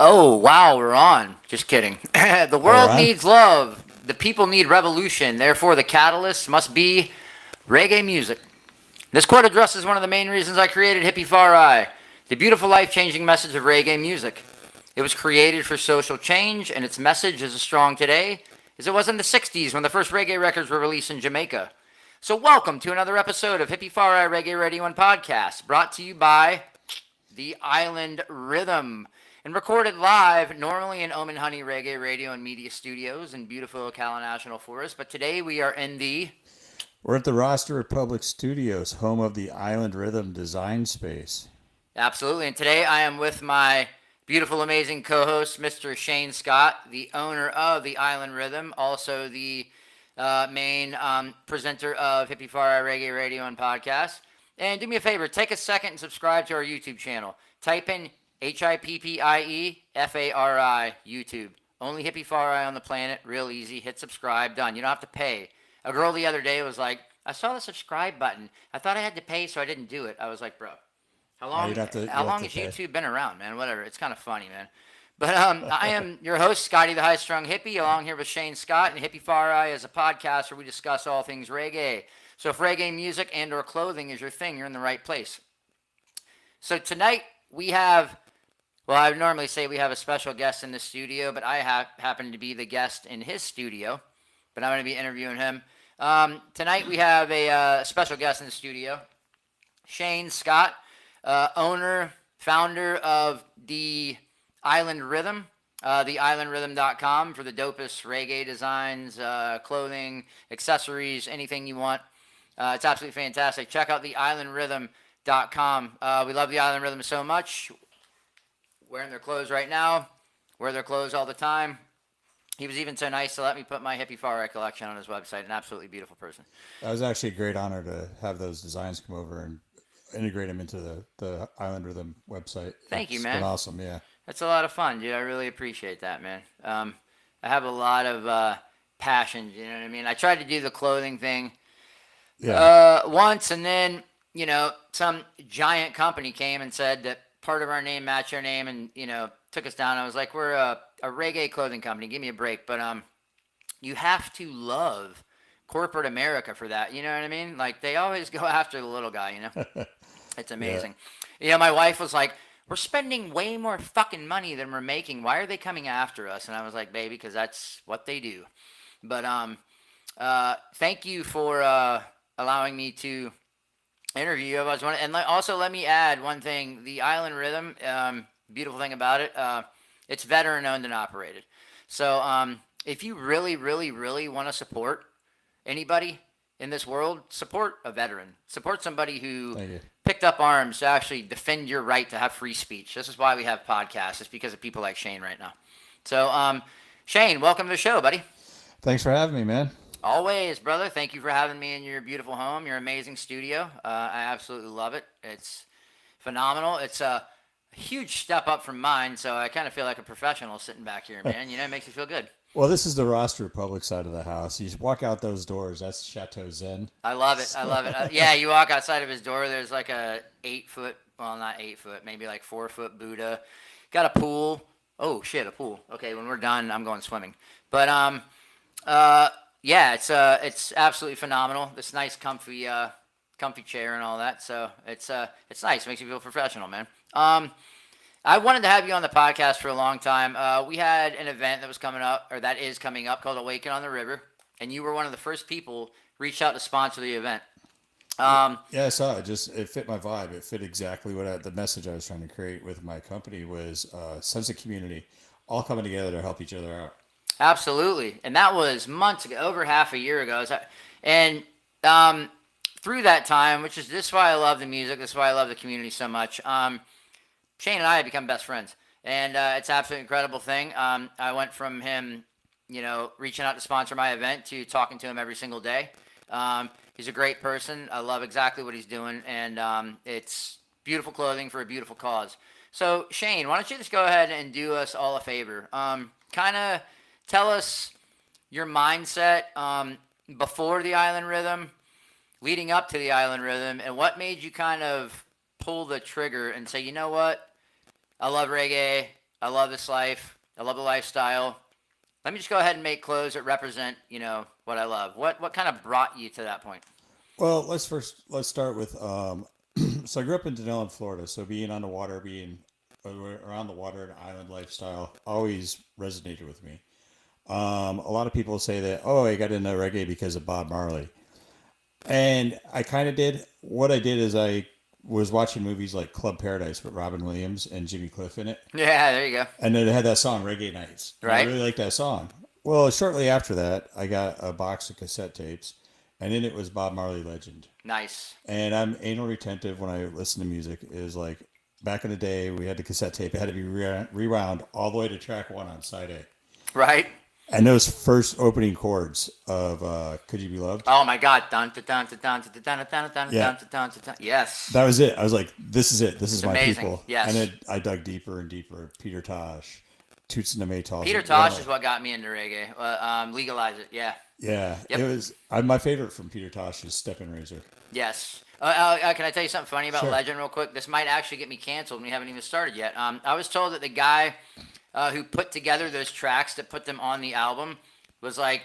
Oh, wow, we're on. Just kidding. The Oh, we're world on? needs love. The people need revolution. Therefore, the catalyst must be reggae music. This quote addresses one of the main reasons I created Hippie Fari, the beautiful life changing message of reggae music. It was created for social change, and its message is as strong today as it was in the 60s when the first reggae records were released in Jamaica. So, welcome to another episode of Hippie Fari Reggae Radio and Podcast, brought to you by The Island Rhythm, and recorded live, normally in Omen Honey Reggae Radio and Media Studios in beautiful Ocala National Forest. But today we are in the We're at the Roster Republic Studios, home of the Island Rhythm Design Space. absolutely. And today I am with my beautiful, amazing co-host, Mr. Shane Scott, the owner of the Island Rhythm, also the main presenter of Hippie Fari Reggae Radio and Podcast. And do me a favor, take a second and subscribe to our YouTube channel. Type in HippieFari YouTube. Only Hippie Fari on the planet. Real easy. Hit subscribe. Done. You don't have to pay. A girl the other day was like, I saw the subscribe button. I thought I had to pay, so I didn't do it. I was like, bro, how Oh, long? you'd have to, How you have long to has pay. YouTube been around, man? Whatever. It's kind of funny, man. But I am your host, Scotty the High Strung Hippie, along here with Shane Scott. And Hippie Fari is a podcast where we discuss all things reggae. So if reggae music and/or clothing is your thing, you're in the right place. So tonight we have, well, I would normally say we have a special guest in the studio, but I happen to be the guest in his studio. But I'm going to be interviewing him. Tonight we have a special guest in the studio, Shane Scott, owner, founder of the Island Rhythm, theislandrhythm.com for the dopest reggae designs, clothing, accessories, anything you want. It's absolutely fantastic. Check out theislandrhythm.com. We love the Island Rhythm so much. Wearing their clothes right now. Wear their clothes all the time. He was even so nice to let me put my Hippie Fari collection on his website. An absolutely beautiful person. That was actually a great honor to have those designs come over and integrate them into the Island Rhythm website. Thank you, It's been man. awesome, yeah. That's a lot of fun, dude. I really appreciate that, man. I have a lot of passion. You know what I mean? I tried to do the clothing thing Yeah. once, and then some giant company came and said that part of our name matched our name, and took us down. I was like, we're a reggae clothing company. Give me a break, but you have to love corporate America for that. You know what I mean? Like they always go after the little guy. It's Yeah. amazing. My wife was like, we're spending way more fucking money than we're making. Why are they coming after us? And I was like, baby, because that's what they do. But thank you for allowing me to interview you. And also let me add one thing: the Island Rhythm. Beautiful thing about it, it's veteran owned and operated. So if you really, really, really want to support anybody in this world, support a veteran. Support somebody who Thank you. picked up arms to actually defend your right to have free speech. This is why we have podcasts. It's because of people like Shane right now. So, Shane, welcome to the show, buddy. Thanks for having me, man. Always, brother. Thank you for having me in your beautiful home, your amazing studio. I absolutely love it. It's phenomenal. It's a huge step up from mine, so I kind of feel like a professional sitting back here, man. It makes me feel good. Well, this is the Roster Republic side of the house. You walk out those doors, that's Chateau Zen. I love it. I love it. Yeah, you walk outside of his door. There's like a 8 foot, well, not 8 foot, maybe like 4 foot Buddha. Got a pool. Oh shit, a pool. Okay, when we're done, I'm going swimming. But yeah, it's absolutely phenomenal. This nice, comfy chair and all that. So it's nice. It makes you feel professional, man. I wanted to have you on the podcast for a long time. We had an event that was coming up, or that is coming up, called Awaken on the River, and you were one of the first people reached out to sponsor the event. Yeah, I saw it. It fit my vibe. It fit exactly the message I was trying to create with my company was sense of community, all coming together to help each other out. Absolutely, and that was months ago, over half a year ago. And through that time, this is why I love the music. This is why I love the community so much. Shane and I have become best friends, and it's an absolutely incredible thing. I went from him, reaching out to sponsor my event to talking to him every single day. He's a great person. I love exactly what he's doing, and it's beautiful clothing for a beautiful cause. So, Shane, why don't you just go ahead and do us all a favor? Kind of tell us your mindset before the Island Rhythm, leading up to the Island Rhythm, and what made you kind of pull the trigger and say, you know what? I love reggae. I love this life. I love the lifestyle. Let me just go ahead and make clothes that represent, what I love. What kind of brought you to that point? Well, let's start with so I grew up in Denellen, Florida. So being on the water, being around the water and island lifestyle always resonated with me. A lot of people say that, oh, I got into reggae because of Bob Marley. And I kind of did. What I did is I was watching movies like Club Paradise with Robin Williams and Jimmy Cliff in it. Yeah, there you go. And then it had that song, Reggae Nights. And I Right. really liked that song. Well, shortly after that, I got a box of cassette tapes, and in it was Bob Marley Legend. Nice. And I'm anal retentive when I listen to music. It was like back in the day, we had the cassette tape. It had to be rewound all the way to track one on side A. Right. And those first opening chords of Could You Be Loved? Oh my God. Dun, dun, dun, dun, dun, dun, dun, dun, dun, Yeah. dun, dun, dun, dun. Yes. That was it. I was like, this is it. This is my amazing. people. Yes. And then I dug deeper and deeper. Peter Tosh, Toots and the Maytals. Peter Tosh is what got me into reggae. Legalize it. Yeah. Yeah. Yep. It was my favorite from Peter Tosh is Steppin' Razor. Yes. Can I tell you something funny about Sure. Legend real quick? This might actually get me canceled, and we haven't even started yet. I was told that the guy who put together those tracks that put them on the album was like,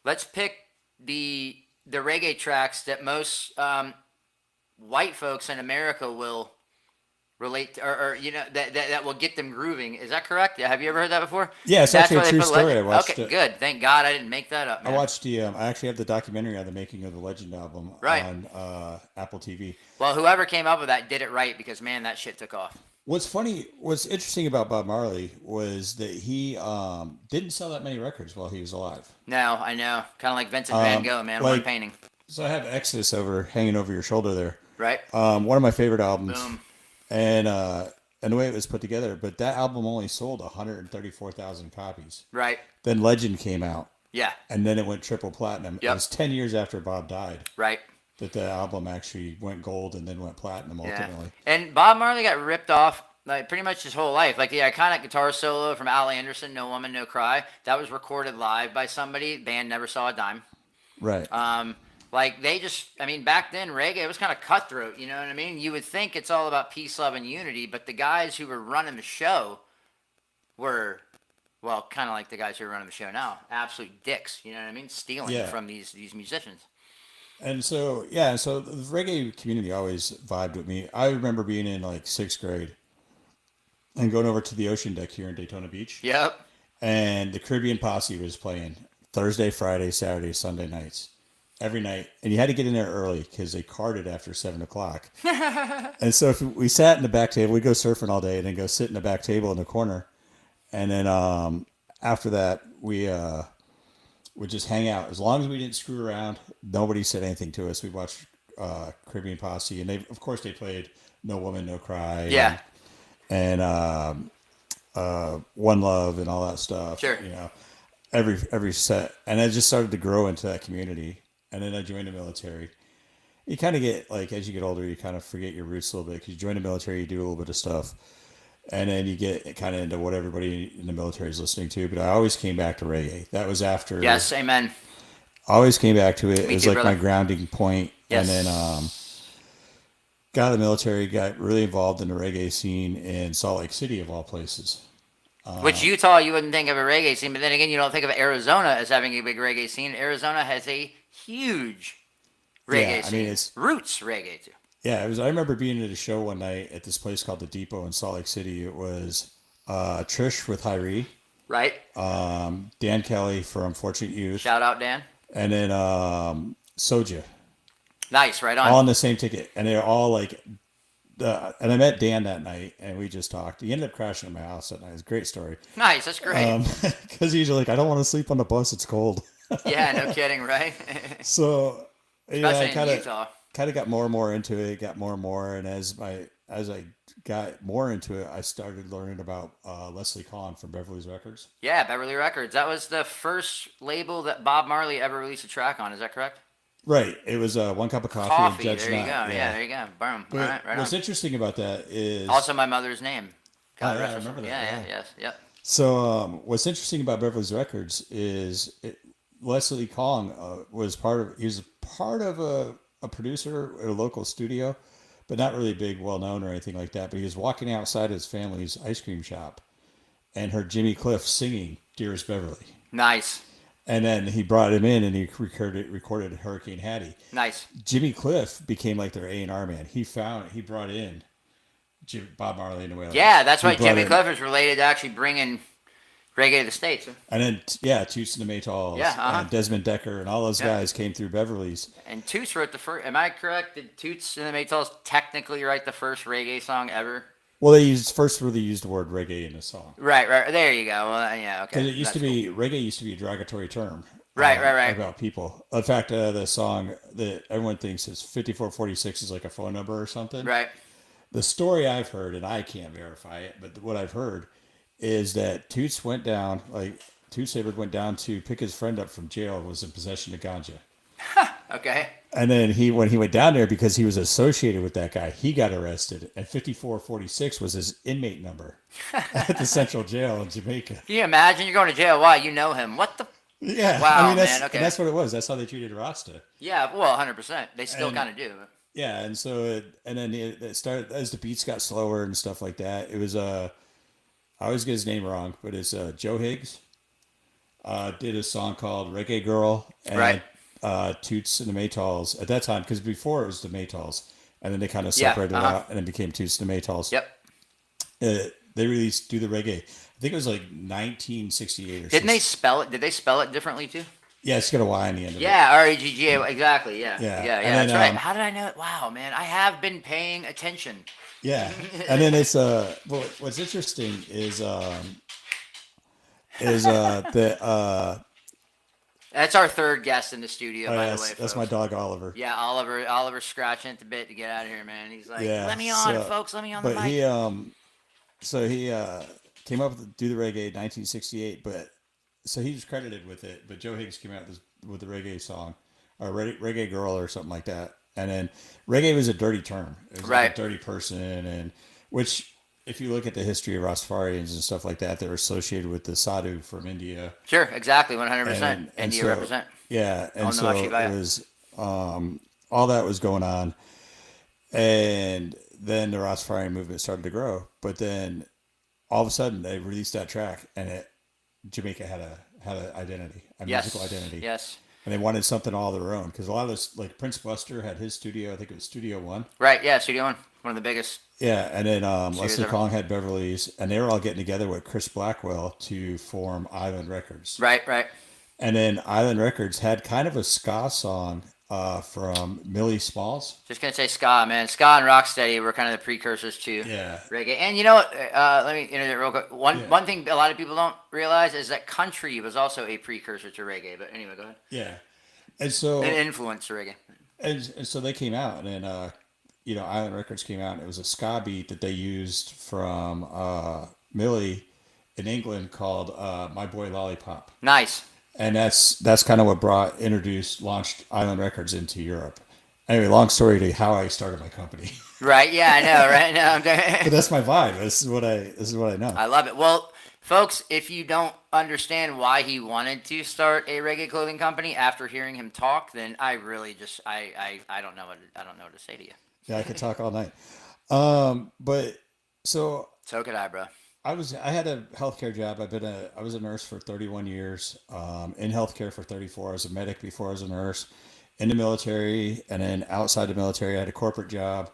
let's pick the reggae tracks that most white folks in America will relate to, or that will get them grooving. Is that correct? Have you ever heard that before? Yeah, it's That's actually why a they true put story. Legend. I watched Okay, it. good. Thank God I didn't make that up, man. I watched the. I actually have the documentary on the making of the Legend album Right. on Apple TV. Well, whoever came up with that did it right because, man, that shit took off. What's interesting about Bob Marley was that he didn't sell that many records while he was alive. No, I know. Kind of like Vincent Van Gogh, man. One like- painting. So I have Exodus hanging over your shoulder there. Right? One of my favorite albums. Boom. And the way it was put together, but that album only sold 134,000 copies. Right. Then Legend came out, Yeah. and then it went triple platinum. Yep. It was 10 years after Bob died Right. that the album actually went gold and then went platinum Yeah. ultimately. And Bob Marley got ripped off like pretty much his whole life. Like the iconic guitar solo from Al Anderson, "No Woman, No Cry," that was recorded live by somebody. Band never saw a dime. Right. Like they just, I mean, back then reggae it was kind of cutthroat. You know what I mean? You would think it's all about peace, love, and unity, but the guys who were running the show were, well, kind of like the guys who are running the show now, absolute dicks. You know what I mean? Stealing Yeah. from these musicians. And so, yeah, so the reggae community always vibed with me. I remember being in like 6th grade and going over to the ocean deck here in Daytona Beach. Yep. And the Caribbean Posse was playing Thursday, Friday, Saturday, Sunday nights. Every night. And you had to get in there early because they carded after 7 o'clock. And so if we sat in the back table, we'd go surfing all day and then go sit in the back table in the corner. And then after that, we would just hang out. As long as we didn't screw around, nobody said anything to us. We watched Caribbean Posse. And of course, they played No Woman, No Cry. Yeah. And One Love and all that stuff. Sure. You know, every set. And I just started to grow into that community. And then I joined the military. You kind of get, like, as you get older, you kind of forget your roots a little bit. Because you join the military, you do a little bit of stuff. And then you get kind of into what everybody in the military is listening to. But I always came back to reggae. That was after. Yes, amen. I always came back to it. It Me was too, like brother. my grounding point. Yes. And then got out of the military, got really involved in the reggae scene in Salt Lake City, of all places. Which Utah, you wouldn't think of a reggae scene, but then again, you don't think of Arizona as having a big reggae scene. Arizona has a huge reggae Yeah, I scene. mean, it's- roots reggae too. Yeah, it was. I remember being at a show one night at this place called the Depot in Salt Lake City. It was Trish with Hyrie, Right? Dan Kelly for Unfortunate Youth, Shout out, Dan. and then Soja, Nice, right on. all on the same ticket, and they're all like. And I met Dan that night, and we just talked. He ended up crashing at my house that night. It was a great story. Nice, that's great. Because he's like, I don't want to sleep on the bus. It's cold. Yeah, no kidding, right? So yeah, I Especially in Utah. kind of got more and more into it. Got more and more, and as I got more into it, I started learning about Leslie Kahn from Beverly's Records. Yeah, Beverly Records. That was the first label that Bob Marley ever released a track on. Is that correct? Right. It was One Cup of Coffee. Coffee. And There Judge you go. Not. Yeah, there you go. Boom. But All right, right what's on. interesting about that is Also, my mother's name. God yeah, rest I her remember soul. that, Yeah, yeah. yes, yep. So what's interesting about Beverly's Records is Leslie Kong was part of a producer at a local studio, but not really big, well known or anything like that. But he was walking outside his family's ice cream shop, and heard Jimmy Cliff singing "Dearest Beverly," Nice. and then he brought him in and he recorded Hurricane Hattie. Nice. Jimmy Cliff became like their A&R man. He brought in Bob Marley and the Wailers. Yeah, that's why Jimmy Cliff is related to actually bringing reggae to the States. And then, Toots and the Maytals, and Desmond Decker, and all those guys came through Beverly's. And Toots wrote the first. Am I correct? Did Toots and the Maytals technically write the first reggae song ever? Well, they used the word reggae in the song. Right. There you go. Well, yeah, okay. Because it used to be reggae used to be a derogatory term. Right. About people. In fact, the song that everyone thinks is 5446 is like a phone number or something. Right. The story I've heard, and I can't verify it, but what I've heard is that Toots Saberg went down to pick his friend up from jail and was in possession of ganja. Okay. And then when he went down there, because he was associated with that guy, he got arrested. And 5446 was his inmate number at the Central Jail in Jamaica. Can you imagine? You're going to jail. Why? You know him. What the? Yeah. Wow, that's, man. Okay. And that's what it was. That's how they treated Rasta. Yeah. Well, 100%. They still kind of do. Yeah. And so, then it started, as the beats got slower and stuff like that, it was, I always get his name wrong, but it's Joe Higgs did a song called Reggae Girl. And, right. Toots and the Maytals at that time, because before it was the Maytals, and then they kind of separated out, and it became Toots and the Maytals. Yep. They released "Do the Reggae." I think it was like 1968 or. Didn't they spell it? Did they spell it differently too? Yeah, it's got a Y on the end of it. Yeah, Regga, exactly. Yeah. Then, that's right. How did I know it? Wow, man, I have been paying attention. Yeah, and then it's what's interesting is the. That's our third guest in the studio, by the way. That's my dog, Oliver. Yeah, Oliver's scratching at the bit to get out of here, man. He's like, let me on, folks. Let me on the mic. But he came up with Do the Reggae in 1968, so he was credited with it. But Joe Higgs came out with the reggae song, or Reggae Girl or something like that. And then reggae was a dirty term. It was like a dirty person, and which... If you look at the history of Rastafarians and stuff like that, they're associated with the sadhu from India. Sure, exactly, 100%. India so, represent. Yeah, and so it was all that was going on, and then the Rastafarian movement started to grow. But then all of a sudden, they released that track, and Jamaica had an identity, a musical identity. Yes. And they wanted something all their own, because a lot of this, like Prince Buster had his studio. I think it was Studio One. Right. Yeah, Studio One, one of the biggest. Yeah, and then Leslie Kong had Beverly's, and they were all getting together with Chris Blackwell to form Island Records. Right. And then Island Records had kind of a ska song from Millie Smalls. Just gonna say ska, man. Ska and rocksteady were kind of the precursors to reggae. And you know what? Let me interject real quick. One thing a lot of people don't realize is that country was also a precursor to reggae. But anyway, go ahead. Yeah, and so it influenced reggae. And so they came out, and then Island Records came out, and it was a ska beat that they used from Millie in England called "My Boy Lollipop." Nice. And that's kind of what launched Island Records into Europe. Anyway, long story to how I started my company. Right. Yeah, I know. Right now, but that's my vibe. This is what I know. I love it. Well, folks, if you don't understand why he wanted to start a reggae clothing company after hearing him talk, then I really just I don't know what to say to you. Yeah, I could talk all night. But so could I, bro. I had a healthcare job. I was a nurse for 31 years, in healthcare for 34. I was a medic before I was a nurse, in the military, and then outside the military, I had a corporate job,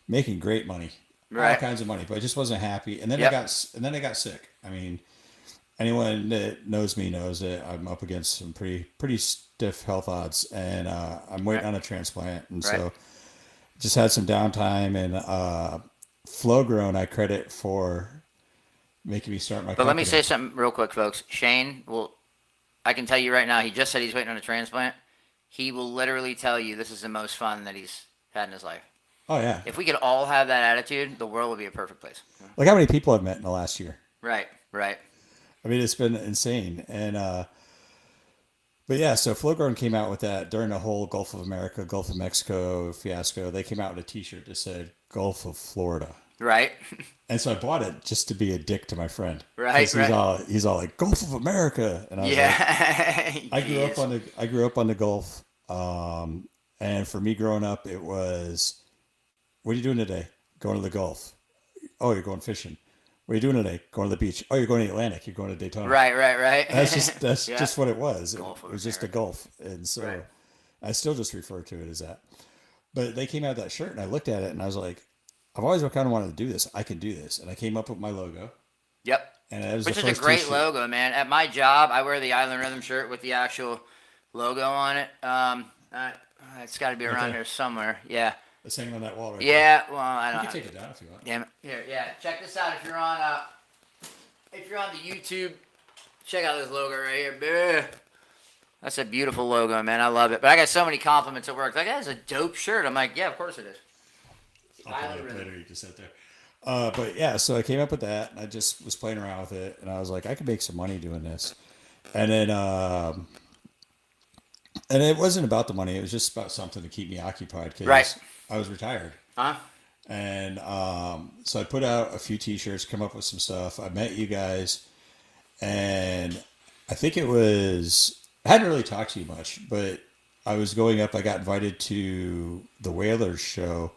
making great money, all kinds of money, but I just wasn't happy. And then I got sick. I mean, anyone that knows me knows that I'm up against some pretty stiff health odds, and I'm waiting on a transplant, and so just had some downtime. And Flow Grown, I credit for making me start my company. But let me say something real quick, folks. Shane I can tell you right now, he just said he's waiting on a transplant. He will literally tell you this is the most fun that he's had in his life. Oh, yeah. If we could all have that attitude, the world would be a perfect place. Look how many people I've met in the last year. Right. I mean, it's been insane. And, but yeah, so Flowgrown came out with that during the whole Gulf of America, Gulf of Mexico fiasco. They came out with a t-shirt that said Gulf of Florida. Right. And so I bought it just to be a dick to my friend. Right. He's all like Gulf of America, and I was like, I grew up on the Gulf, and for me growing up, it was, what are you doing today? Going to the Gulf. Oh, you're going fishing. What are you doing today? Going to the beach. Oh, you're going to the Atlantic. You're going to Daytona. Right. That's Yeah. just what it was. Gulf It of was just a America. gulf, and Right. so I still just refer to it as that. But they came out with that shirt, and I looked at it, and I was like, I've always kind of wanted to do this. I can do this, and I came up with my logo, Yep. and that was the Which is a first great T-shirt. logo, man. At my job, I wear the Island Rhythm shirt with the actual logo on it. It's got to be Right around there. here somewhere. Yeah. It's hanging on that wall right there. Yeah. Well, I You don't can know. take it down if you want. Damn it. Here, yeah. Check this out. If you're on the YouTube, check out this logo right here. Bleh. That's a beautiful logo, man. I love it. But I got so many compliments at work. Like, that's a dope shirt. I'm like, yeah, of course it is. I'll Island put it up Rhythm. later. You can sit there. But yeah, so I came up with that, and I just was playing around with it, and I was like, I could make some money doing this. And then, and it wasn't about the money; it was just about something to keep me occupied because Right. I was retired. Huh? And so I put out a few T-shirts, come up with some stuff. I met you guys, and I think it was I hadn't really talked to you much, but I was going up. I got invited to the Whalers show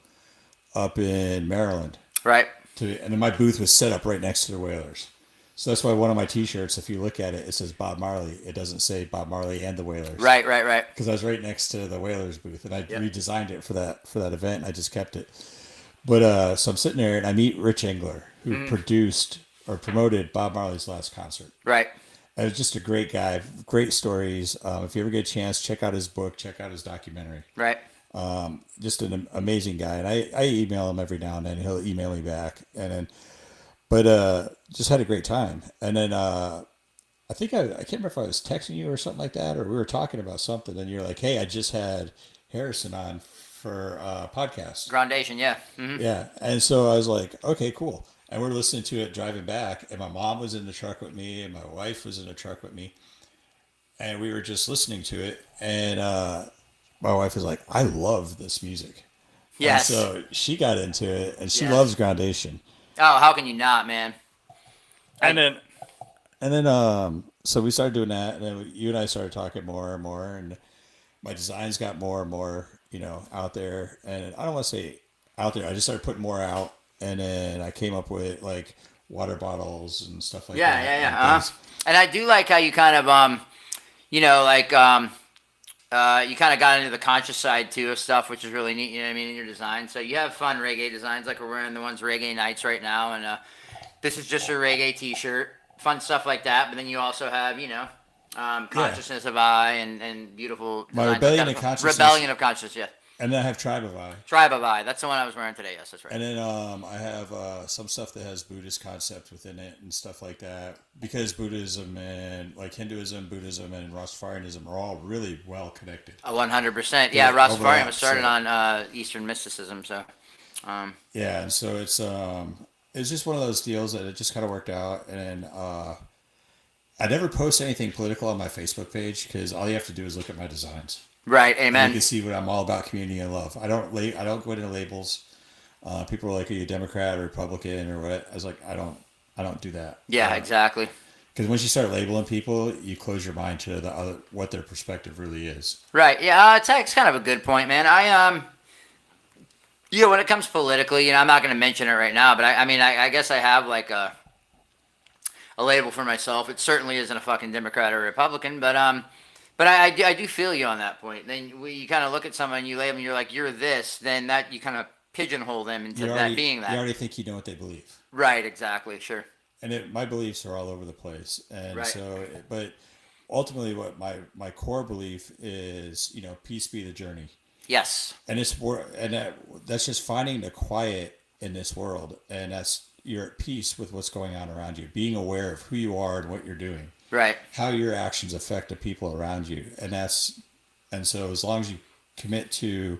up in Maryland. Right. And then my booth was set up right next to the Whalers. So that's why one of my T-shirts, if you look at it, it says Bob Marley. It doesn't say Bob Marley and the Whalers. Right. Because I was right next to the Whalers booth, and I Yep. redesigned it for that event, and I just kept it. But so I'm sitting there, and I meet Rich Engler, who produced or promoted Bob Marley's last concert. Right. And was just a great guy, great stories. If you ever get a chance, check out his book, check out his documentary. Right. Just an amazing guy, and I email him every now and then. He'll email me back, and then, but just had a great time. And then I think I can't remember if I was texting you or something like that, or we were talking about something, and you're like, "Hey, I just had Harrison on for a podcast." Groundation, yeah. Mm-hmm. Yeah, and so I was like, "Okay, cool." And we're listening to it driving back, and my mom was in the truck with me, and my wife was in the truck with me, and we were just listening to it, and my wife was like, "I love this music." Yes. And so she got into it, and she Yes. loves Groundation. Oh, how can you not, man? And then so we started doing that, and then you and I started talking more and more, and my designs got more and more, out there. And I don't want to say out there. I just started putting more out, and then I came up with like water bottles and stuff like that. Yeah. and Uh-huh. things. And I do like how you kind of, you kind of got into the conscious side too of stuff, which is really neat. You know what I mean in your design. So you have fun reggae designs, like we're wearing the ones Reggae Nights right now, and this is just a reggae T-shirt, fun stuff like that. But then you also have, consciousness of I and beautiful. My designs Rebellion like of that. Consciousness. Rebellion of Consciousness, yeah. And then I have Tribe of I. Tribe of I. That's the one I was wearing today. Yes, that's right. And then I have some stuff that has Buddhist concept within it and stuff like that. Because Buddhism and like Hinduism, Buddhism, and Rastafarianism are all really well connected. 100%. Yeah, Yeah, Rastafarian overlap, was started so- on Eastern mysticism, so. Yeah, and so it's just one of those deals that it just kind of worked out. And I never post anything political on my Facebook page because all you have to do is look at my designs. Right, And amen. you can see what I'm all about: community and love. I don't go into labels. People are like, "Are you a Democrat or Republican or what?" I was like, I don't do that. Yeah, exactly. Because once you start labeling people, you close your mind to the other, what their perspective really is. Right, yeah, it's kind of a good point, man. When it comes politically, I'm not going to mention it right now, but I guess I have like a label for myself. It certainly isn't a fucking Democrat or Republican, but I do feel you on that point. Then you kind of look at someone, you label them, you're like, you're this, then that you kind of pigeonhole them into that being that. You already think you know what they believe. Right, exactly, sure. And my beliefs are all over the place. And Right. but ultimately what my core belief is, peace be the journey. Yes. And that's just finding the quiet in this world. And you're at peace with what's going on around you, being aware of who you are and what you're doing. Right. How your actions affect the people around you. And so as long as you commit to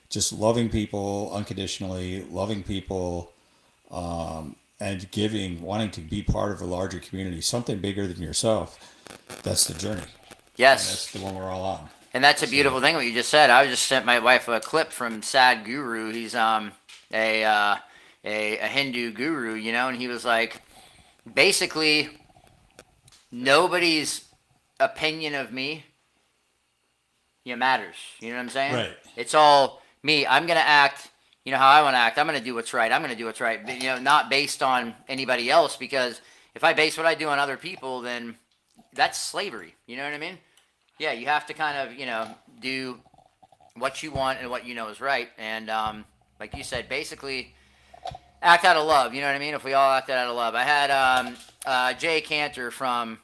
just loving people unconditionally, loving people, and wanting to be part of a larger community, something bigger than yourself, that's the journey. Yes. And that's the one we're all on. And that's a beautiful thing what you just said. I just sent my wife a clip from Sad Guru. He's a Hindu guru, and he was like, basically, nobody's opinion of me matters. You know what I'm saying? Right. It's all me. I'm gonna act you know how I want to act. I'm going to do what's right. I'm going to do what's right. But, you know, not based on anybody else, because if I base what I do on other people, then that's slavery. You know what I mean? Yeah, you have to kind of, you know, do what you want and what you know is right. And like you said, basically act out of love. You know what I mean? If we all acted out of love. I had Jay Cantor from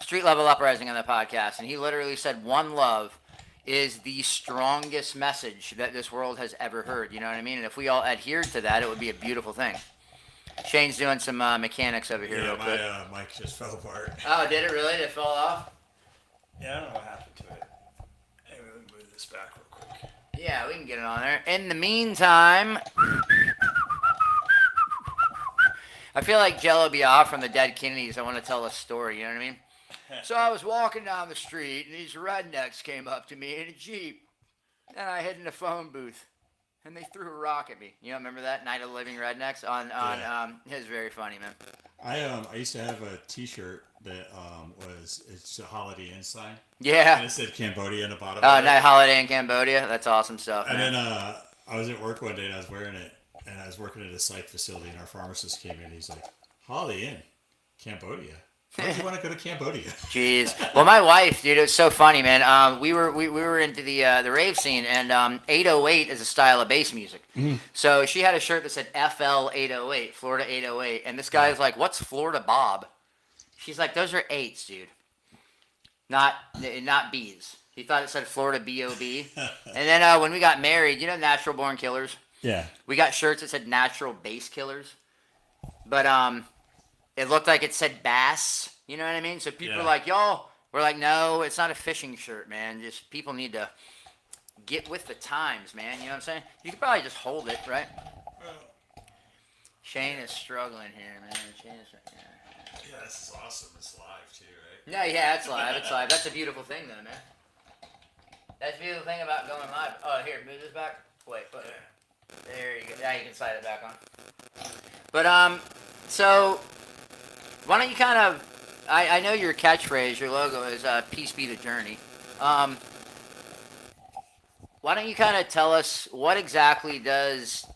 Street Level Uprising on the podcast, and he literally said one love is the strongest message that this world has ever heard. You know what I mean? And if we all adhered to that, it would be a beautiful thing. Shane's doing some mechanics over here real quick. Yeah, my mic just fell apart. Oh, did it really? Did it fall off? Yeah, I don't know what happened to it. Maybe we can move this back real quick. Yeah, we can get it on there. In the meantime, I feel like Jello Biafra from the Dead Kennedys. I want to tell a story, you know what I mean? So I was walking down the street, and these rednecks came up to me in a Jeep. And I hid in a phone booth, and they threw a rock at me. You know, remember that? Night of the Living Rednecks? It was very funny, man. I used to have a T-shirt that it's a Holiday Inn sign. Yeah. And it said Cambodia in the bottom. Oh, Night Holiday in Cambodia. That's awesome stuff. And man. then I was at work one day, and I was wearing it, and I was working at a psych facility, and our pharmacist came in. He's like, "Holiday Inn, Cambodia. Why do you want to go to Cambodia?" Jeez. Well, my wife, dude, it was so funny, man. We were into the rave scene, and 808 is a style of bass music. Mm-hmm. So she had a shirt that said FL 808, Florida 808, and this guy's like, "What's Florida Bob?" She's like, "Those are eights, dude, not B's." He thought it said Florida B.O.B. And then when we got married, you know, Natural Born Killers. Yeah. We got shirts that said Natural Bass Killers, but it looked like it said bass, you know what I mean? So people were like, "Y'all," we're like, "No, it's not a fishing shirt, man. Just people need to get with the times, man." You know what I'm saying? You could probably just hold it, right? Shane is struggling here, man. Yeah, this is awesome. It's live too, right? Yeah, it's live. It's live. That's a beautiful thing, though, man. That's the beautiful thing about going live. Oh, here, move this back. Wait, there you go. Now you can slide it back on. But so why don't you kind of? I know your catchphrase, your logo is "Peace be the journey." Why don't you kind of tell us what exactly does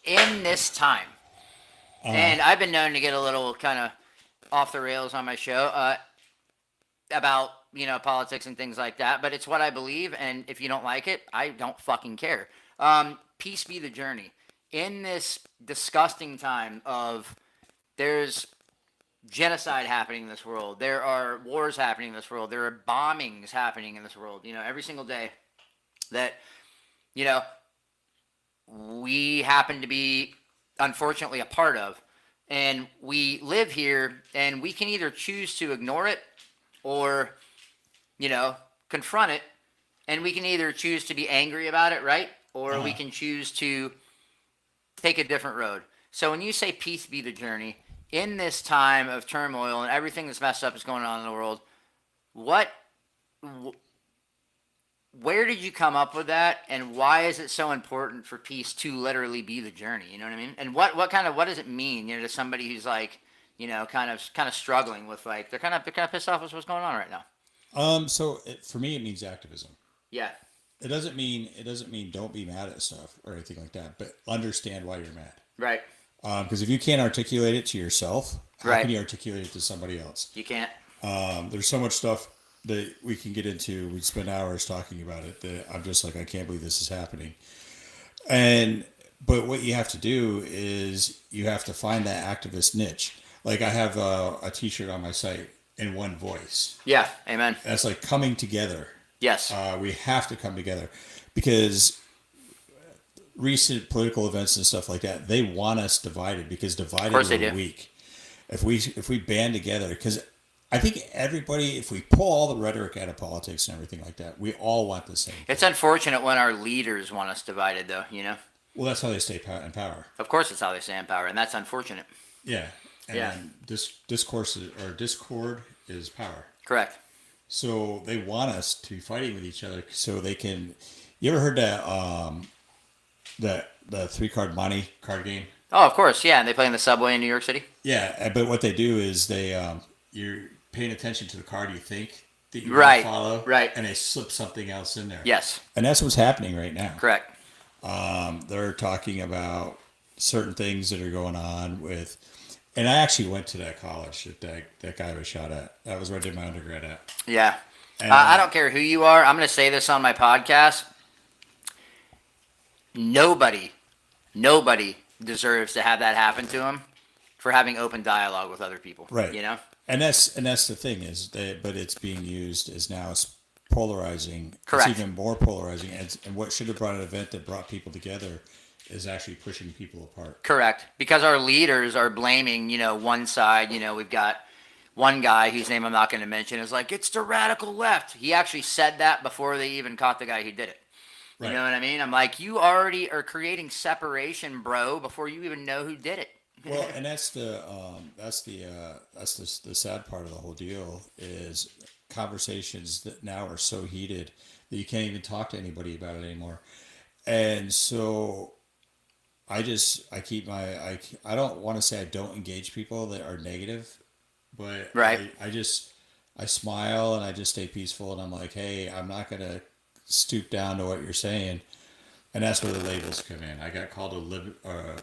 in this time? And I've been known to get a little kind of off the rails on my show about, you know, politics and things like that, but it's what I believe, and if you don't like it, I don't fucking care. Peace be the journey. In this disgusting time of there's genocide happening in this world, there are wars happening in this world, there are bombings happening in this world, you know, every single day that, you know, we happen to be unfortunately a part of, and we live here, and we can either choose to ignore it or, you know, confront it, and we can either choose to be angry about it, right? Or we can choose to take a different road. So when you say peace be the journey, in this time of turmoil and everything that's messed up is going on in the world, where did you come up with that, and why is it so important for peace to literally be the journey? You know what I mean? And what does it mean, you know, to somebody who's like, you know, kind of struggling with, like, they're kind of pissed off with what's going on right now? For me, it means activism. Yeah. It doesn't mean don't be mad at stuff or anything like that, but understand why you're mad. Right. Because if you can't articulate it to yourself, how can you articulate it to somebody else? You can't. There's so much stuff that we can get into. We'd spend hours talking about it that I'm just like, I can't believe this is happening. But what you have to do is you have to find that activist niche. Like I have a t-shirt on my site in one voice. Yeah. Amen. That's like coming together. Yes. We have to come together because recent political events and stuff like that, they want us divided because divided we're weak. If we band together, because I think everybody, if we pull all the rhetoric out of politics and everything like that, we all want the same thing. It's unfortunate when our leaders want us divided, though, you know? Well, that's how they stay in power. Of course it's how they stay in power, and that's unfortunate. Yeah. And discord is power. Correct. So they want us to be fighting with each other so they can... You ever heard that the 3-card Monte card game? Oh, of course, yeah. And they play in the subway in New York City? Yeah, but what they do is you're paying attention to the card you think that you want to follow, right, and they slip something else in there. Yes. And that's what's happening right now. Correct. They're talking about certain things that are going on with, and I actually went to that college that guy was shot at. That was where I did my undergrad at. Yeah. I And don't care who you are. I'm going to say this on my podcast. Nobody, nobody deserves to have that happen to them for having open dialogue with other people. right, You know? and that's the thing is that, but it's being used as now it's polarizing. It's Correct. even more polarizing, and what should have brought an event that brought people together is actually pushing people apart. Correct. Because our leaders are blaming, one side. We've got one guy whose name I'm not going to mention is like, it's the radical left. He actually said that before they even caught the guy who did it. You Right. know what I mean? I'm like, you already are creating separation, bro, before you even know who did it. Well, and that's the sad part of the whole deal is conversations that now are so heated that you can't even talk to anybody about it anymore. And so I don't want to say I don't engage people that are negative, but Right. I smile and I just stay peaceful and I'm like, hey, I'm not gonna stoop down to what you're saying. And that's where the labels come in. I got called a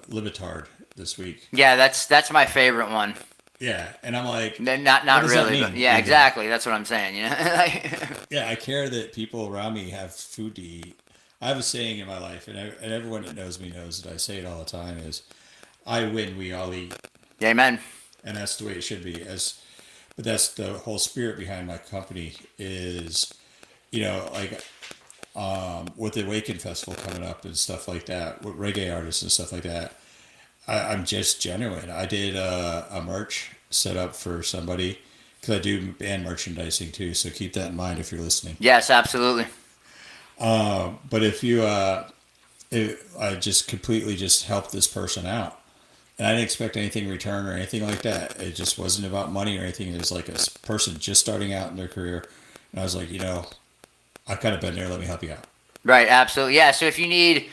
libetard this week. Yeah, that's my favorite one. Yeah, and I'm like, Not what not does that really, but mean? yeah, Even? exactly. That's what I'm saying. Yeah, I care that people around me have food to eat. I have a saying in my life, and everyone that knows me knows that I say it all the time: is I win, we all eat, Amen. and that's the way it should be. But that's the whole spirit behind my company. Is like with the Awaken Festival coming up and stuff like that, with reggae artists and stuff like that. I'm just genuine. I did a merch set up for somebody because I do band merchandising too. So keep that in mind if you're listening. Yes, absolutely. But I just completely just helped this person out, and I didn't expect anything in return or anything like that. It just wasn't about money or anything. It was like a person just starting out in their career, and I was like, I've kind of been there. Let me help you out. Right, absolutely. Yeah, so if you need,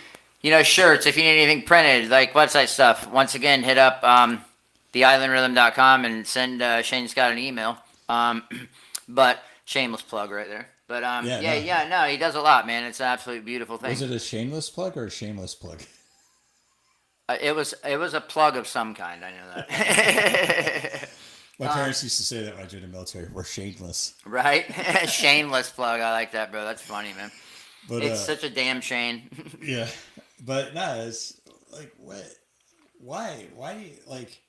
shirts, if you need anything printed, like website stuff, once again, hit up theislandrhythm.com and send Shane Scott an email. But shameless plug right there. But Yeah, yeah, no. yeah, no, he does a lot, man. It's an absolutely beautiful thing. Was it a shameless plug or a shameless plug? It was a plug of some kind. I know that. My parents used to say that when I joined the military. We're shameless. Right? Shameless plug. I like that, bro. That's funny, man. But It's such a damn shame. yeah, but no, it's like what? Why do you like?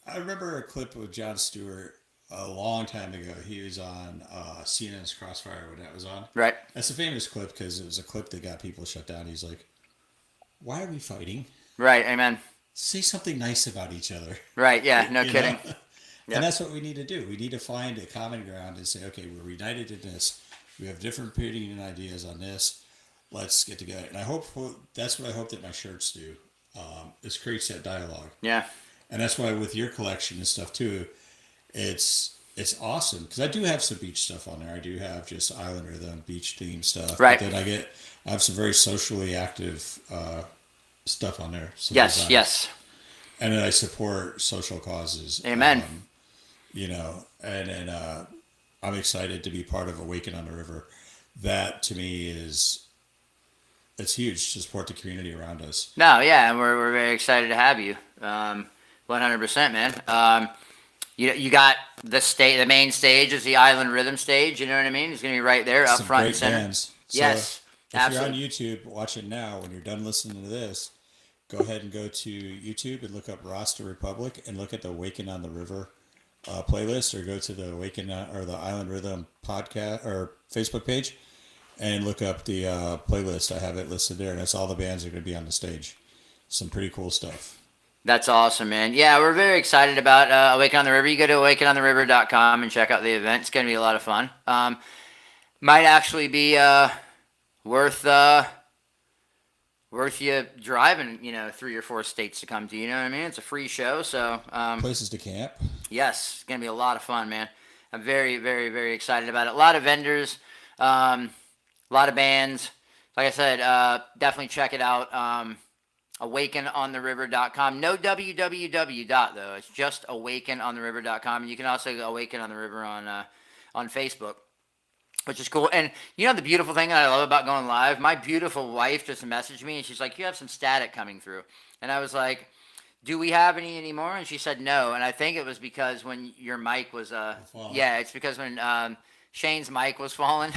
I remember a clip of Jon Stewart a long time ago. He was on CNN's Crossfire when that was on. Right. That's a famous clip because it was a clip that got people shut down. He's like, "Why are we fighting? Right. Amen. Say something nice about each other." Right. Yeah. No You kidding. know? Yep. And that's what we need to do. We need to find a common ground and say, okay, we're united in this. We have different opinions and ideas on this. Let's get together. And that's what I hope that my shirts do. Is creates that dialogue. Yeah. And that's why with your collection and stuff too, it's awesome because I do have some beach stuff on there. I do have just island rhythm, beach theme stuff. Right. But then I have some very socially active stuff on there. Some Yes. designs. Yes. And then I support social causes. Amen. And then I'm excited to be part of Awaken on the River. That to me it's huge to support the community around us. No. Yeah. And we're very excited to have you. 100%, man. You got the main stage is the Island Rhythm stage. You know what I mean? It's gonna be right there, up Some front great and center. bands. So Yes. if Absolutely. you're on YouTube, watch it now. When you're done listening to this, go ahead and go to YouTube and look up Rasta Republic and look at the Awaken on the River playlist, or go to the Awaken or the Island Rhythm podcast or Facebook page and look up the playlist. I have it listed there, and that's all the bands that are going to be on the stage. Some pretty cool stuff. That's awesome, man. Yeah, we're very excited about Awaken on the River. You go to awakenontheriver.com and check out the event. It's going to be a lot of fun. Might actually be worth you driving, 3 or 4 states to come to. You know what I mean? It's a free show, so Places to camp. yes, it's going to be a lot of fun, man. I'm very, very, very excited about it. A lot of vendors, a lot of bands. Like I said, definitely check it out. awakenontheriver.com. No www though. It's just awakenontheriver.com. And you can also awaken on the river on Facebook. which is cool. And you know the beautiful thing that I love about going live? My beautiful wife just messaged me and she's like, "You have some static coming through," and I was like, "Do we have any anymore?" And she said no. And I think it was because when your mic was Falling. yeah, it's because when Shane's mic was falling.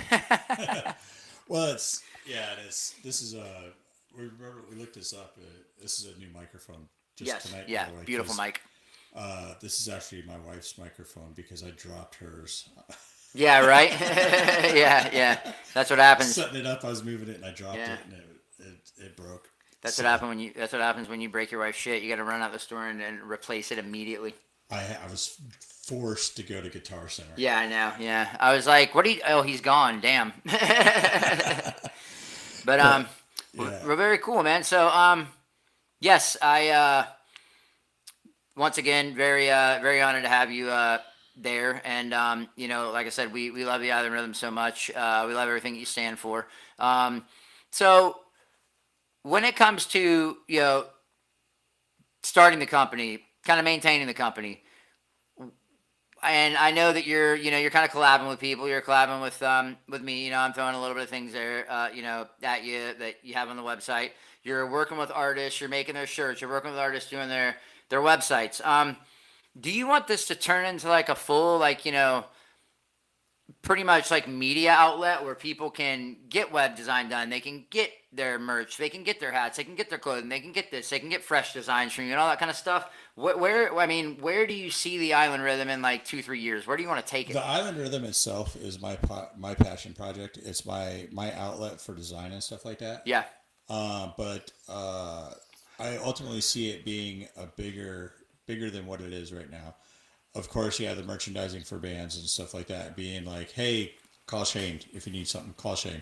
Well, it's yeah, it is. This is we remember we looked this up. This is a new microphone just Yes, tonight. yeah, by the way, beautiful 'cause, mic. this is actually my wife's microphone because I dropped hers. Yeah, right. Yeah, yeah. That's what happens. Setting it up, I was moving it and I dropped Yeah. it and it broke. That's So what happened when you. That's what happens when you break your wife's shit. You got to run out the store and replace it immediately. I was forced to go to Guitar Center. Yeah, I know. Yeah, I was like, "What do you?" Oh, he's gone. Damn. But Yeah. we're very cool, man. So yes, I once again very honored to have you there, and you know, like I said, we love the Island Rhythm so much. We love everything you stand for. So when it comes to starting the company, kind of maintaining the company, and I know that you're kind of collabing with people. You're collabing with me. You know, I'm throwing a little bit of things there, at you that you have on the website. You're working with artists. You're making their shirts. You're working with artists doing their websites. Do you want this to turn into like a full, like, pretty much like media outlet where people can get web design done? They can get their merch. They can get their hats. They can get their clothing. They can get this. They can get fresh designs from you and all that kind of stuff. Where do you see the Island Rhythm in like 2-3 years? Where do you want to take it? The Island Rhythm itself is my passion project. It's my outlet for design and stuff like that. Yeah. But I ultimately see it being a bigger than what it is right now. Of course, yeah, the merchandising for bands and stuff like that, being like, hey, call Shane if you need something. Call Shane.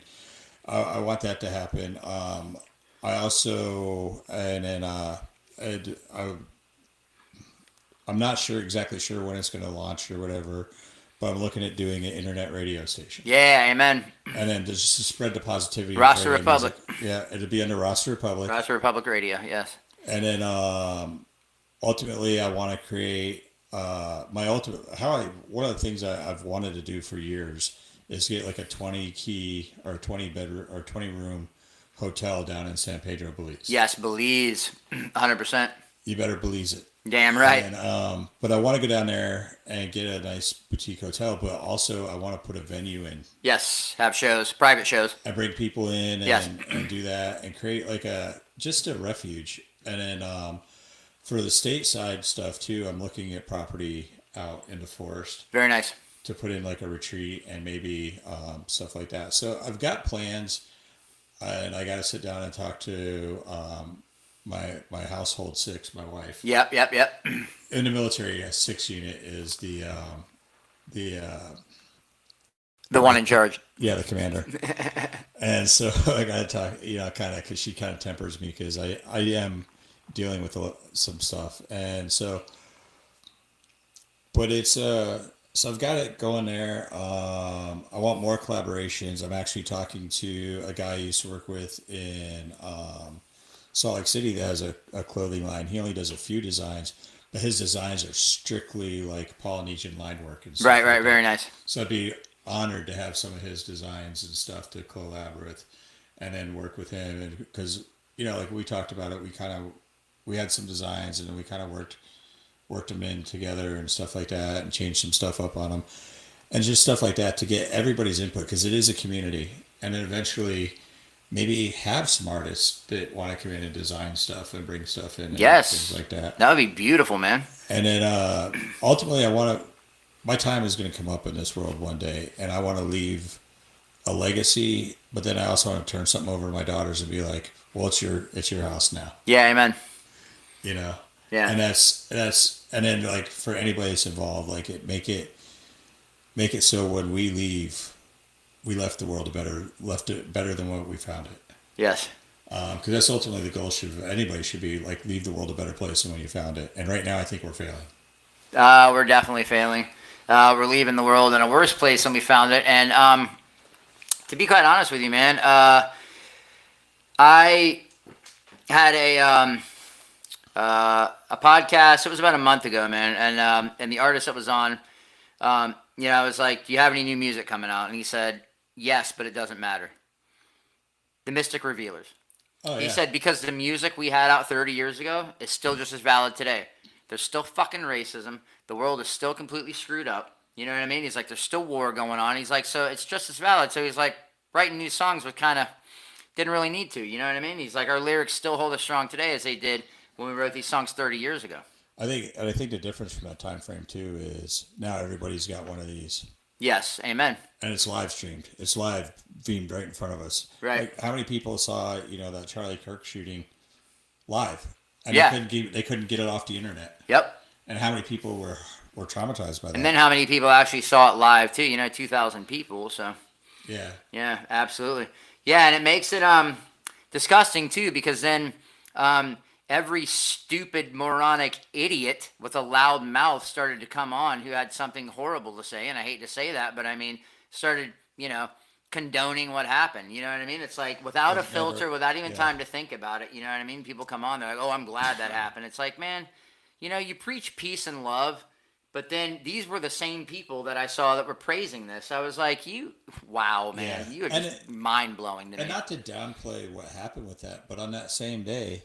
I want that to happen. I also I'm not exactly sure when it's going to launch or whatever, but I'm looking at doing an internet radio station. Yeah, amen. And then just to spread the positivity. Roster of Republic. music. Yeah, it'll be under Roster Republic. Roster Republic Radio, yes. And then ultimately, I want to create my ultimate. One of the things I've wanted to do for years is get like a 20 key or 20 bedroom or 20 room hotel down in San Pedro, Belize. Yes, Belize, 100%. You better Belize it. Damn right. And, but I want to go down there and get a nice boutique hotel, but also I want to put a venue in. Yes, have shows, private shows. And bring people in Yes. and do that and create like just a refuge. And then for the stateside stuff too, I'm looking at property out in the forest. Very nice. To put in like a retreat and maybe stuff like that. So I've got plans, and I got to sit down and talk to my household six, my wife. Yep. In the military, a 6 unit is the one in charge. Yeah, the commander. And so I got to talk, kind of, because she kind of tempers me because I am dealing with some stuff, and so, but it's so I've got it going there. I want more collaborations. I'm actually talking to a guy I used to work with in Salt Lake City that has a clothing line. He only does a few designs, but his designs are strictly like Polynesian line work and stuff. Right, like very that. nice. So I'd be honored to have some of his designs and stuff to collab with, and then work with him. And because like we talked about it, we had some designs and then we kind of worked them in together and stuff like that, and changed some stuff up on them, and just stuff like that to get everybody's input, because it is a community. And then eventually maybe have some artists that want to come in and design stuff and bring stuff in. Yes. And things like that. That would be beautiful, man. And then ultimately my time is going to come up in this world one day, and I want to leave a legacy, but then I also want to turn something over to my daughters and be like, well, it's your house now. Yeah, amen. Yeah. And that's and then like for anybody that's involved, like make it so when we leave, we left it better than what we found it. Yes. Because that's ultimately the goal. Anybody should be like, leave the world a better place than when you found it. And right now, I think we're failing. We're definitely failing. We're leaving the world in a worse place than we found it. And to be quite honest with you, man, I had a podcast. It was about a month ago, man, and the artist that was on, I was like, "Do you have any new music coming out?" And he said, Yes, but it doesn't matter. The Mystic Revealers. Oh, He yeah. said because the music we had out 30 years ago is still just as valid today. There's still fucking racism. The world is still completely screwed up. You know what I mean? He's like, there's still war going on. He's like, so it's just as valid. So he's like, writing these songs with kind of didn't really need to. You know what I mean? He's like, our lyrics still hold as strong today as they did when we wrote these songs 30 years ago. I think the difference from that time frame too is now everybody's got one of these, Yes, amen. and it's live streamed. It's live beamed right in front of us. Right. Like, how many people saw that Charlie Kirk shooting live, and Yeah. they couldn't get it off the internet. Yep. And how many people were traumatized by that? And then how many people actually saw it live too? 2,000 people. So Yeah. yeah, absolutely. Yeah, and it makes it disgusting too because then every stupid moronic idiot with a loud mouth started to come on who had something horrible to say, and I hate to say that, but I mean started condoning what happened. You know what I mean? It's like without a filter, without even time to think about it. You know what I mean? People come on, they're like, "Oh, I'm glad that happened." It's like, man, you preach peace and love. But then these were the same people that I saw that were praising this. I was like, wow, man, you are just mind-blowing to me. And not to downplay what happened with that, but on that same day,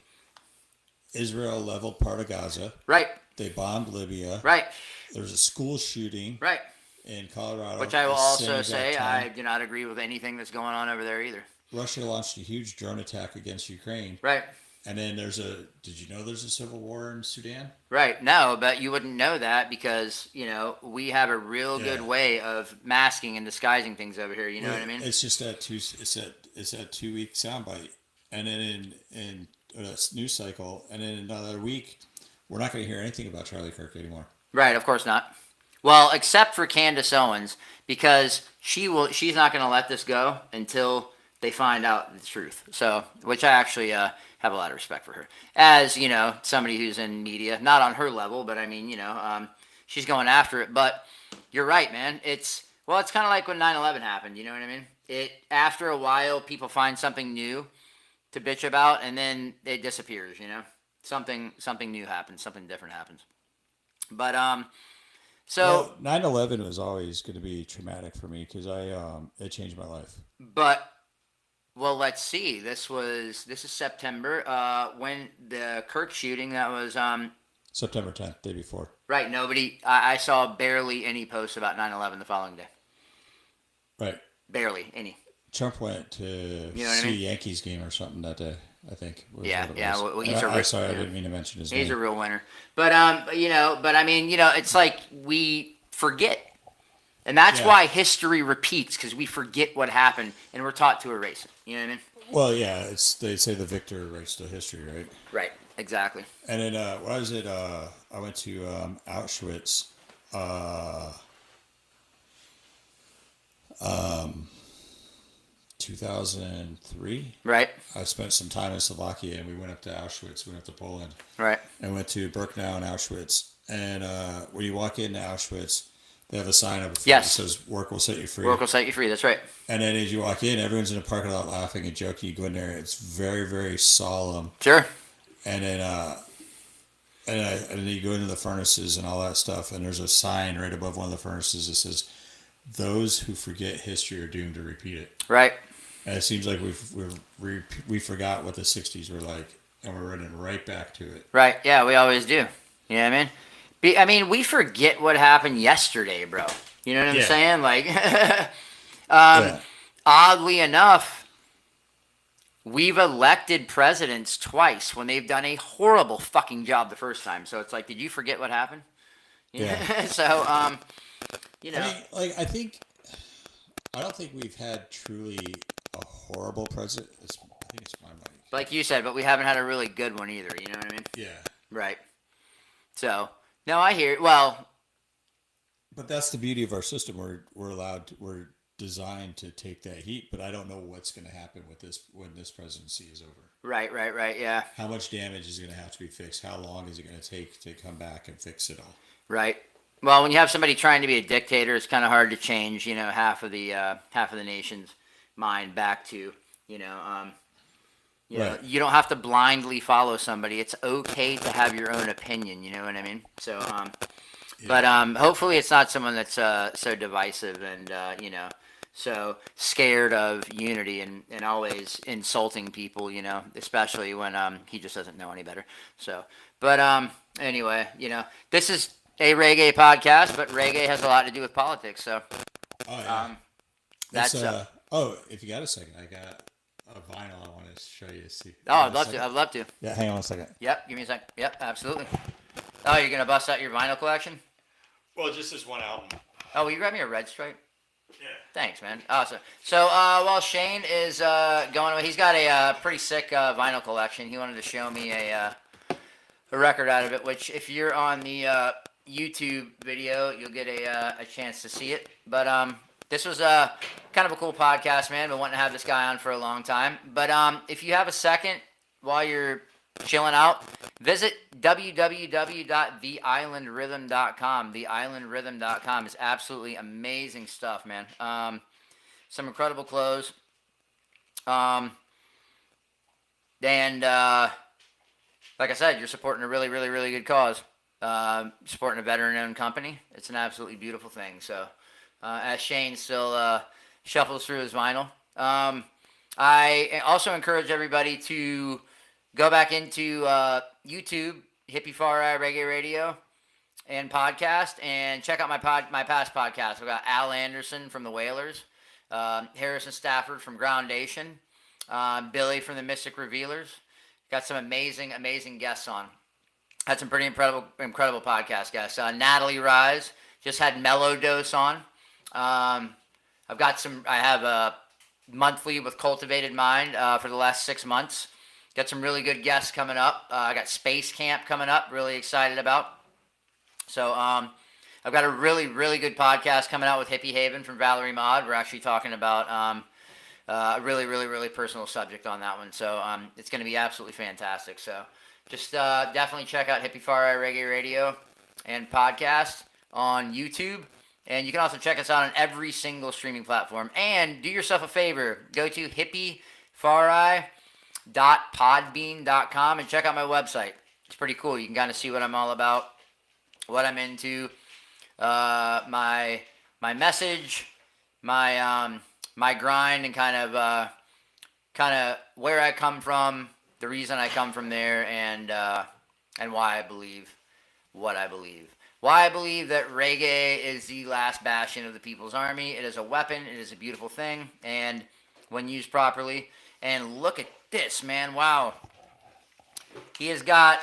Israel leveled part of Gaza. Right. They bombed Libya. Right. There was a school shooting. Right. In Colorado. Which I will also say, I do not agree with anything that's going on over there either. Russia launched a huge drone attack against Ukraine. Right. And then did you know there's a civil war in Sudan? Right. No, but you wouldn't know that because, we have a real good way of masking and disguising things over here. You know what I mean? It's just that it's that 2 week soundbite. And then in a news cycle, and then in another week, we're not going to hear anything about Charlie Kirk anymore. Right. Of course not. Well, except for Candace Owens, because she's not going to let this go until they find out the truth. So, which I actually have a lot of respect for her. As, somebody who's in media, not on her level, but I mean, she's going after it. But you're right, man. It's kind of like when 9/11 happened, you know what I mean? After a while, people find something new to bitch about, and then it disappears, Something new happens, something different happens. But, so 9/11 was always going to be traumatic for me because it changed my life. But let's see. This is September. When the Kirk shooting, that was September 10th, day before. Right. I saw barely any posts about 9/11 the following day. Right. Barely any. Trump went to see a Yankees game or something that day, I think. Yeah. Well, sorry, I didn't mean to mention his name. He's a real winner. But I mean, it's like we forget. And that's why history repeats, because we forget what happened and we're taught to erase it. You know what I mean? Well, yeah, they say the victor erased the history, right? Right, exactly. And then what was it? I went to Auschwitz. 2003. Right. I spent some time in Slovakia, and we went up to Auschwitz. We went up to Poland. Right. And went to Birkenau and Auschwitz. And when you walk into Auschwitz, they have a sign up that says "Work will set you free." Work will set you free. That's right. And then as you walk in, everyone's in the parking lot laughing and joking. You go in there; it's very, very solemn. Sure. And then, and then you go into the furnaces and all that stuff. And there's a sign right above one of the furnaces that says, "Those who forget history are doomed to repeat it." Right. And it seems like we forgot what the '60s were like, and we're running right back to it. Right. Yeah, we always do. You know what I mean? I mean, we forget what happened yesterday, bro. You know what I'm saying? Like, oddly enough, we've elected presidents twice when they've done a horrible fucking job the first time. So it's like, did you forget what happened? Yeah. So, I mean, like, I don't think we've had truly a horrible president. I think it's my mic. Like you said, but we haven't had a really good one either. You know what I mean? Yeah. Right. So, no, I hear it. Well, but that's the beauty of our system. We're designed to take that heat, but I don't know what's going to happen with this when this presidency is over. Right. Yeah. How much damage is going to have to be fixed? How long is it going to take to come back and fix it all? Right. Well, when you have somebody trying to be a dictator, it's kind of hard to change, half of the nation's mind back to, Right. You don't have to blindly follow somebody. It's okay to have your own opinion. You know what I mean? So, but hopefully it's not someone that's so divisive and so scared of unity and always insulting people, especially when he just doesn't know any better. So, but anyway, this is a reggae podcast, but reggae has a lot to do with politics. So, Oh yeah. that's If you got a second, I got a vinyl I want to show you. See. I'd love to. I'd love to. Yeah, hang on a second. Yep, give me a second. Yep, absolutely. Oh, you're gonna bust out your vinyl collection? Well, just this one album. Oh, will you grab me a red stripe? Yeah. Thanks, man. Awesome. So while Shane is going away, he's got a pretty sick vinyl collection. He wanted to show me a record out of it, which if you're on the YouTube video, you'll get a chance to see it. But this was kind of a cool podcast, man. Been wanting to have this guy on for a long time. But if you have a second while you're chilling out, visit www.theislandrhythm.com. Theislandrhythm.com is absolutely amazing stuff, man. Some incredible clothes. And like I said, you're supporting a really, really, really good cause. Supporting a veteran-owned company. It's an absolutely beautiful thing. So as Shane still shuffles through his vinyl, I also encourage everybody to go back into YouTube, Hippie Fari Reggae Radio and podcast, and check out my past podcasts. I've got Al Anderson from the Wailers, Harrison Stafford from Groundation, Billy from the Mystic Revealers. Got some amazing, amazing guests on. Had some pretty incredible podcast guests. Natalie Rise just had Mellow Dose on. I have a monthly with Cultivated Mind for the last 6 months. Got some really good guests coming up. I got Space Camp coming up. Really excited about. So I've got a really, really good podcast coming out with Hippie Haven from Valerie Maud. We're actually talking about a really, really, really personal subject on that one. So it's going to be absolutely fantastic. So just definitely check out Hippie Fari Reggae Radio and podcast on YouTube. And you can also check us out on every single streaming platform. And do yourself a favor. Go to hippiefari.podbean.com and check out my website. It's pretty cool. You can kind of see what I'm all about, what I'm into, my message, my grind, and kind of where I come from, the reason I come from there, and why I believe what I believe. Why I believe that reggae is the last bastion of the People's Army. It is a weapon. It is a beautiful thing, and when used properly. And look at this, man. Wow. He has got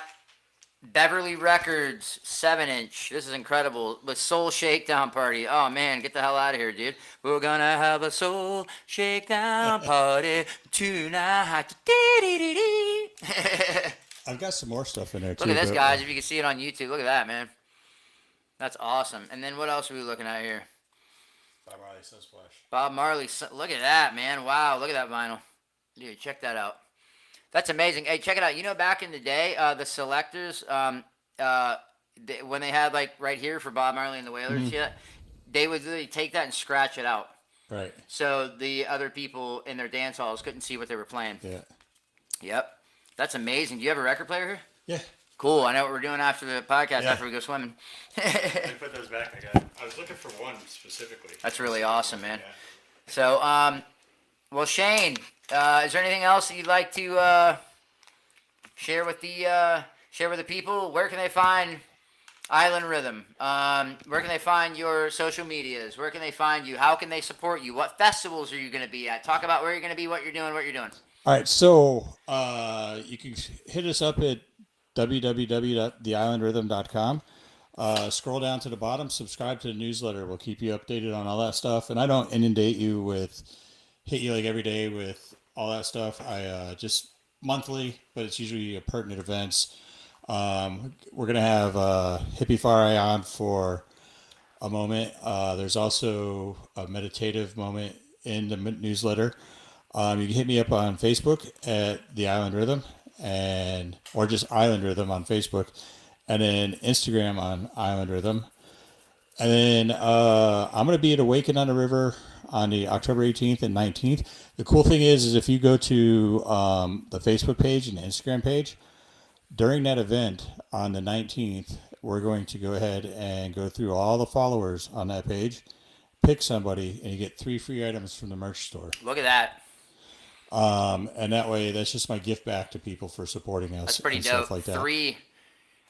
Beverly Records 7-inch. This is incredible. With Soul Shakedown Party. Oh, man. Get the hell out of here, dude. We're going to have a Soul Shakedown Party tonight. I've got some more stuff in there, too. Look at this, guys. If you can see it on YouTube. Look at that, man. That's awesome. And then what else are we looking at here? Bob Marley Sunsplash. Bob Marley. Look at that, man. Wow. Look at that vinyl. Dude, check that out. That's amazing. Hey, check it out. Back in the day, the selectors, when they had, like, right here for Bob Marley and the Wailers, they would literally take that and scratch it out. Right. So the other people in their dance halls couldn't see what they were playing. Yeah. Yep. That's amazing. Do you have a record player here? Yeah. Cool. I know what we're doing after the podcast, after we go swimming. I put those back. I was looking for one specifically. That's really awesome, man. Yeah. So, well, Shane, is there anything else that you'd like to share with the people? Where can they find Island Rhythm? Where can they find your social medias? Where can they find you? How can they support you? What festivals are you going to be at? Talk about where you're going to be, what you're doing. All right, so you can hit us up at www.theislandrhythm.com. Scroll down to the bottom, subscribe to the newsletter. We'll keep you updated on all that stuff. And I don't inundate you hit you like every day with all that stuff. I just monthly, but it's usually pertinent events. We're going to have Hippie Fari on for a moment. There's also a meditative moment in the newsletter. You can hit me up on Facebook at The Island Rhythm or just Island Rhythm on Facebook, and then Instagram on Island Rhythm. And then I'm going to be at Awaken on the River on the October 18th and 19th. The cool thing is if you go to the Facebook page and the Instagram page, during that event on the 19th, we're going to go ahead and go through all the followers on that page pick somebody, and you get 3 free items from the merch store. Look at that. And that way, that's just my gift back to people for supporting us That's pretty and dope. stuff like that. 3.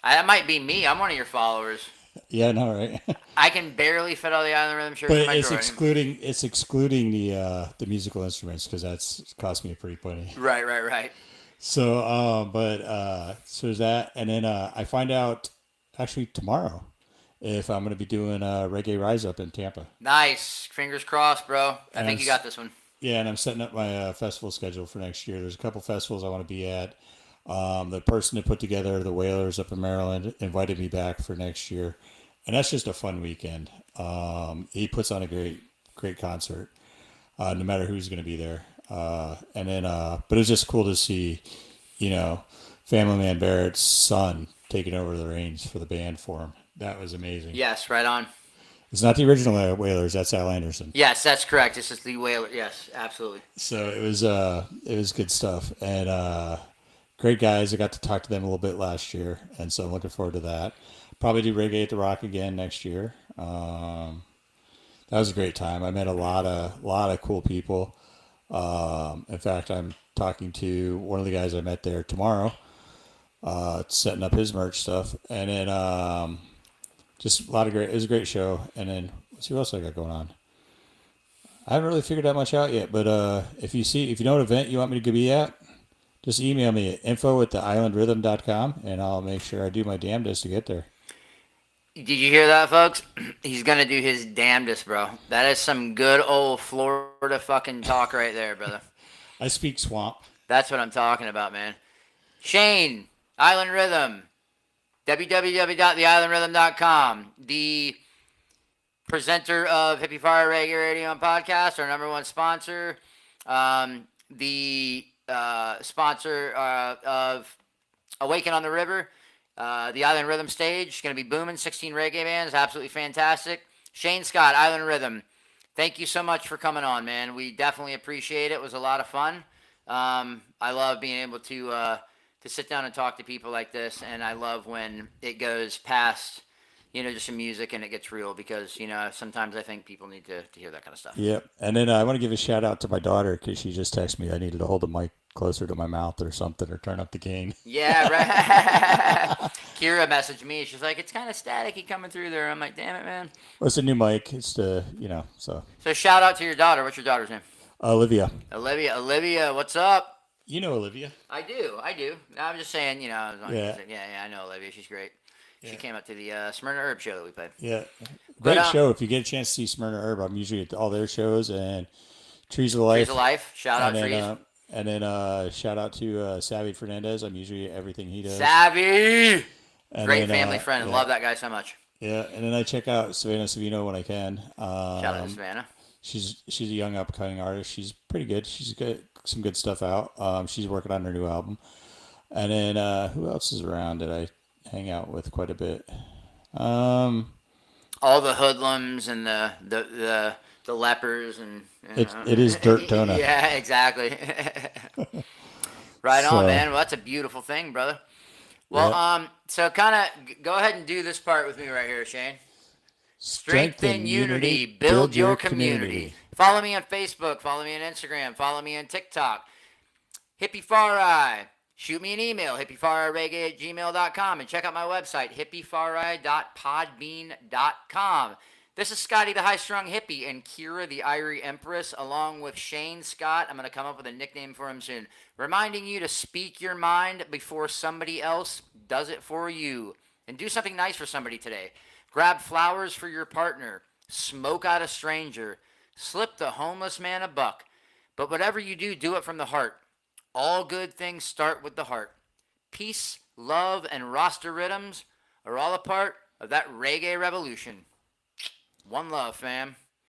That might be me. I'm one of your followers. Yeah, no, right. I can barely fit all the Island Rhythm shirts But in my it's drawer. excluding the musical instruments because that's cost me a pretty penny. Right. So, so there's that, and then I find out actually tomorrow if I'm going to be doing Reggae Rise Up in Tampa. Nice. Fingers crossed, bro. I think you got this one. Yeah, and I'm setting up my festival schedule for next year. There's a couple festivals I want to be at. The person that put together the Whalers up in Maryland invited me back for next year, and that's just a fun weekend. He puts on a great concert, no matter who's going to be there. And then, but it was just cool to see, Family Man Barrett's son taking over the reins for the band for him. That was amazing. Yes, right on. It's not the original Whalers. That's Al Anderson. Yes, that's correct. This is the Whaler. Yes, absolutely. So it was good stuff, and great guys. I got to talk to them a little bit last year, and so I'm looking forward to that. Probably do Reggae at the Rock again next year. That was a great time. I met a lot of cool people. In fact, I'm talking to one of the guys I met there tomorrow, setting up his merch stuff, and then just a lot of great. It was a great show. And then let's see what else I got going on. I haven't really figured that much out yet, but if you know an event you want me to be at, just email me at info@theislandrhythm.com, and I'll make sure I do my damnedest to get there. Did you hear that, folks? He's going to do his damnedest, bro. That is some good old Florida fucking talk right there, brother. I speak swamp. That's what I'm talking about, man. Shane, Island Rhythm, www.theislandrhythm.com. The presenter of Hippie Fari Reggae Radio and Podcast, our number one sponsor. The sponsor of Awaken on the River. The Island Rhythm stage, going to be booming. 16 reggae bands, absolutely fantastic. Shane Scott, Island Rhythm. Thank you so much for coming on, man. We definitely appreciate it. It was a lot of fun. I love being able to sit down and talk to people like this, and I love when it goes past, just some music and it gets real because, sometimes I think people need to hear that kind of stuff. Yep. And then I want to give a shout out to my daughter because she just texted me I needed to hold the mic closer to my mouth or something or turn up the gain. Yeah, right. Kira messaged me. She's like, it's kind of staticky coming through there. I'm like, damn it, man. Well, it's a new mic. It's so. So shout out to your daughter. What's your daughter's name? Olivia. Olivia, what's up? You know Olivia. I do. I'm just saying, Yeah. I know Olivia. She's great. She came up to the Smyrna Herb show that we played. Yeah. Great show. If you get a chance to see Smyrna Herb, I'm usually at all their shows and Trees of Life. Trees of Life. Shout out Trees. And then shout out to Savvy Fernandez. I'm usually at everything he does. Savvy! And great family friend. Yeah. Love that guy so much. Yeah, and then I check out Savannah Savino when I can. Shout out to Savannah. She's a young up-and-coming artist. She's pretty good. She's got some good stuff out. She's working on her new album. And then who else is around that I hang out with quite a bit? All the hoodlums and the lepers and it is Dirt Tona. Yeah, exactly. Right on, man. Well, that's a beautiful thing, brother. Well, so kind of go ahead and do this part with me right here, Shane. Strengthen unity, build your community. Follow me on Facebook, follow me on Instagram, follow me on TikTok. Hippie Fari. Shoot me an email, hippiefarirreggae@gmail.com, and check out my website, hippiefari.podbean.com. This is Scotty the High-Strung Hippie and Kira the Irie Empress, along with Shane Scott. I'm going to come up with a nickname for him soon. Reminding you to speak your mind before somebody else does it for you. And do something nice for somebody today. Grab flowers for your partner. Smoke out a stranger. Slip the homeless man a buck. But whatever you do, do it from the heart. All good things start with the heart. Peace, love, and Rasta rhythms are all a part of that reggae revolution. One love, fam.